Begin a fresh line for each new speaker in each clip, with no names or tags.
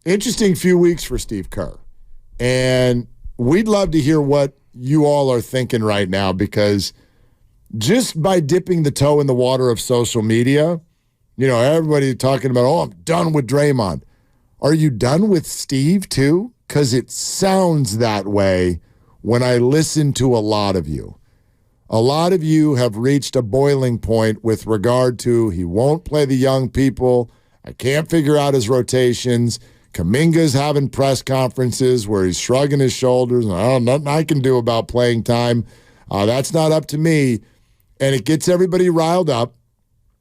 Interesting few weeks for Steve Kerr. And we'd love to hear what you all are thinking right now, because just by dipping the toe in the water of social media, everybody talking about, I'm done with Draymond. Are you done with Steve too? Because it sounds that way when I listen to a lot of you. A lot of you have reached a boiling point with regard to he won't play the young people. I can't figure out his rotations. Kuminga's having press conferences where he's shrugging his shoulders. Nothing I can do about playing time. That's not up to me. And it gets everybody riled up.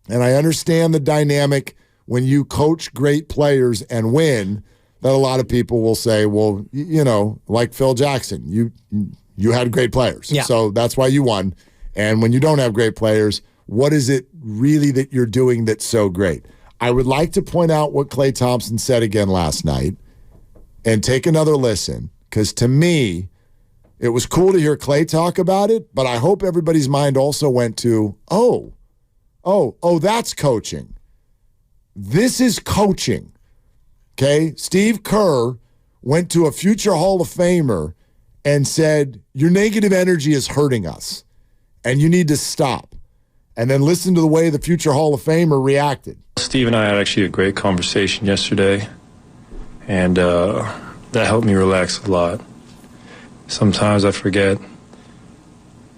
And I understand the dynamic when you coach great players and win, that a lot of people will say, well, like Phil Jackson, you had great players.
Yeah.
So that's why you won. And when you don't have great players, what is it really that you're doing that's so great? I would like to point out what Klay Thompson said again last night and take another listen, because to me, it was cool to hear Klay talk about it, but I hope everybody's mind also went to, oh, that's coaching. This is coaching. Okay? Steve Kerr went to a future Hall of Famer and said, your negative energy is hurting us, and you need to stop. And then listen to the way the future Hall of Famer reacted.
Steve and I had actually a great conversation yesterday, and that helped me relax a lot. Sometimes I forget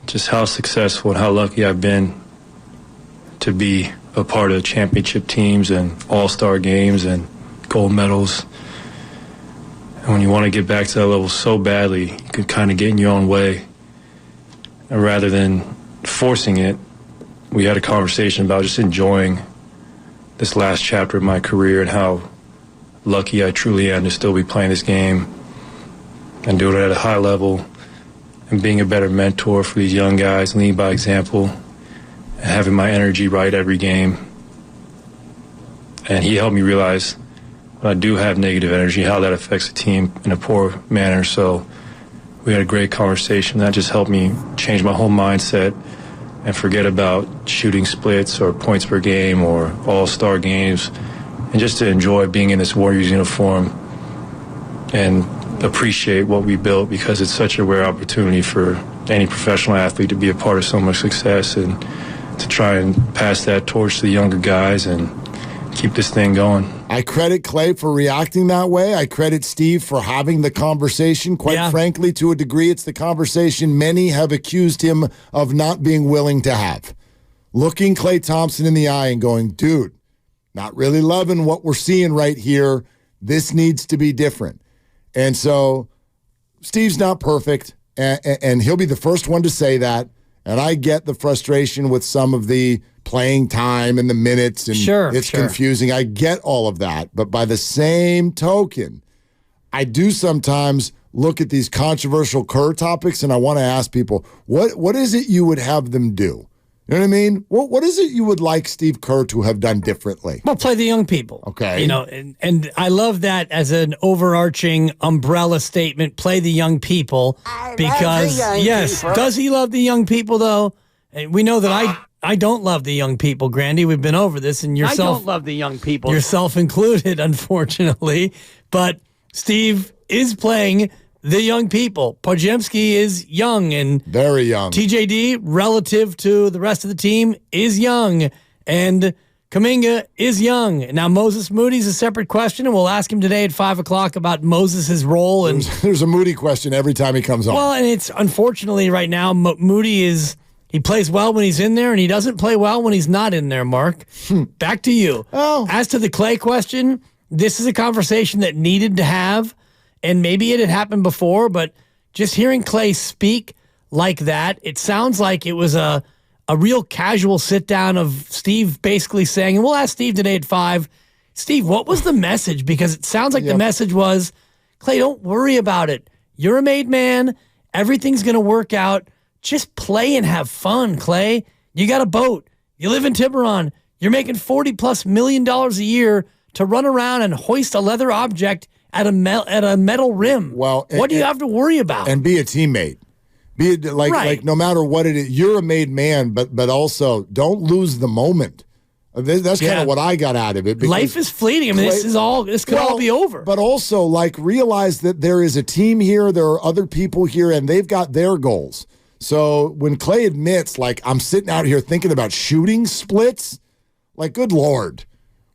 just how successful and how lucky I've been to be a part of championship teams and all-star games and gold medals. And when you want to get back to that level so badly, you can kind of get in your own way. And rather than forcing it, we had a conversation about just enjoying this last chapter of my career and how lucky I truly am to still be playing this game and doing it at a high level and being a better mentor for these young guys, leading by example, and having my energy right every game. And he helped me realize when I do have negative energy, how that affects the team in a poor manner. So we had a great conversation. That just helped me change my whole mindset and forget about shooting splits or points per game or all-star games, and just to enjoy being in this Warriors uniform and appreciate what we built, because it's such a rare opportunity for any professional athlete to be a part of so much success, and to try and pass that torch to the younger guys and keep this thing going.
I credit Klay for reacting that way. I credit Steve for having the conversation. Quite frankly, to a degree, it's the conversation many have accused him of not being willing to have. Looking Klay Thompson in the eye and going, dude, not really loving what we're seeing right here. This needs to be different. And so Steve's not perfect, and he'll be the first one to say that. And I get the frustration with some of the playing time and the minutes, and it's confusing. I get all of that. But by the same token, I do sometimes look at these controversial Kerr topics, and I want to ask people, what is it you would have them do? You know what I mean? What is it you would like Steve Kerr to have done differently?
Well, play the young people.
Okay.
And I love that as an overarching umbrella statement, play the young people. Because, yes, does he love the young people, though? And we know that I don't love the young people, Grandy. We've been over this, and yourself.
I don't love the young people.
Yourself included, unfortunately. But Steve is playing the young people. Podziemski is young and
very young.
TJD, relative to the rest of the team, is young. And Kuminga is young. Now, Moses Moody's a separate question, and we'll ask him today at 5 o'clock about Moses' role. And
there's a Moody question every time he comes on.
Well, and it's unfortunately right now, Moody he plays well when he's in there, and he doesn't play well when he's not in there, Mark. Back to you.
Oh.
As to the Klay question, this is a conversation that needed to have. And maybe it had happened before, but just hearing Klay speak like that, it sounds like it was a real casual sit-down of Steve basically saying, and we'll ask Steve today at 5, Steve, what was the message? Because it sounds like the message was, Klay, don't worry about it. You're a made man. Everything's going to work out. Just play and have fun, Klay. You got a boat. You live in Tiburon. You're making $40+ million a year to run around and hoist a leather object at a metal rim.
Well,
what do you have to worry about?
And be a teammate. Be like no matter what it is, you're a made man, but also don't lose the moment. That's kind of what I got out of it.
Life is fleeting. I mean, this could all be over.
But also, like, realize that there is a team here, there are other people here, and they've got their goals. So when Klay admits, like, I'm sitting out here thinking about shooting splits, like, good Lord,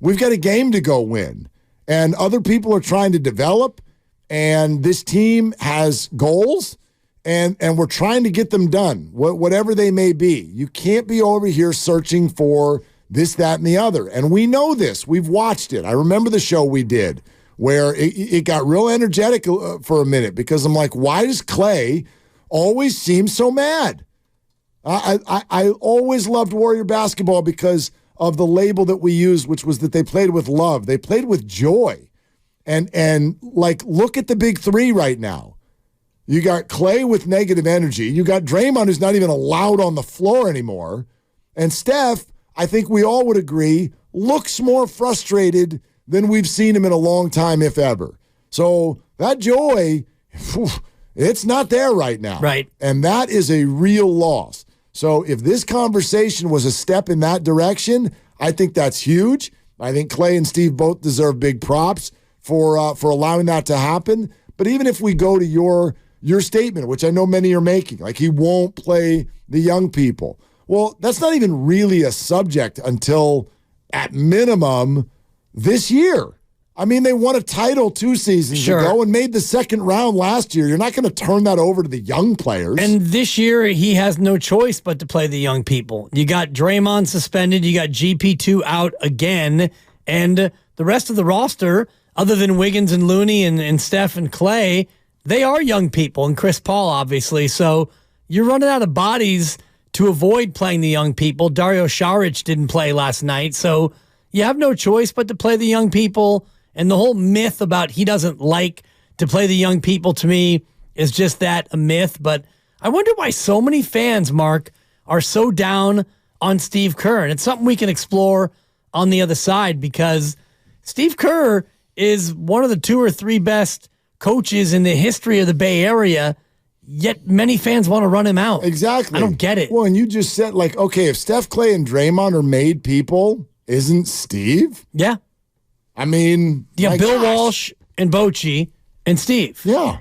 we've got a game to go win. And other people are trying to develop, and this team has goals, and we're trying to get them done, whatever they may be. You can't be over here searching for this, that, and the other. And we know this. We've watched it. I remember the show we did where it got real energetic for a minute because I'm like, why does Klay always seem so mad? I always loved Warrior basketball because of the label that we used, which was that they played with love. They played with joy. And like, look at the big three right now. You got Klay with negative energy. You got Draymond, who's not even allowed on the floor anymore. And Steph, I think we all would agree, looks more frustrated than we've seen him in a long time, if ever. So that joy, it's not there right now.
Right.
And that is a real loss. So if this conversation was a step in that direction, I think that's huge. I think Klay and Steve both deserve big props for allowing that to happen. But even if we go to your statement, which I know many are making, like he won't play the young people. Well, that's not even really a subject until, at minimum, this year. I mean, they won a title 2 seasons ago and made the second round last year. You're not going to turn that over to the young players.
And this year, he has no choice but to play the young people. You got Draymond suspended. You got GP2 out again. And the rest of the roster, other than Wiggins and Looney and Steph and Klay, they are young people. And Chris Paul, obviously. So you're running out of bodies to avoid playing the young people. Dario Saric didn't play last night. So you have no choice but to play the young people. And the whole myth about he doesn't like to play the young people, to me, is just that, a myth. But I wonder why so many fans, Mark, are so down on Steve Kerr. And it's something we can explore on the other side, because Steve Kerr is one of the 2 or 3 best coaches in the history of the Bay Area, yet many fans want to run him out.
Exactly.
I don't get it.
Well, and you just said, like, okay, if Steph, Klay, and Draymond are made people, isn't Steve?
Yeah.
I mean,
Bill Walsh and Bochy and Steve.
Yeah.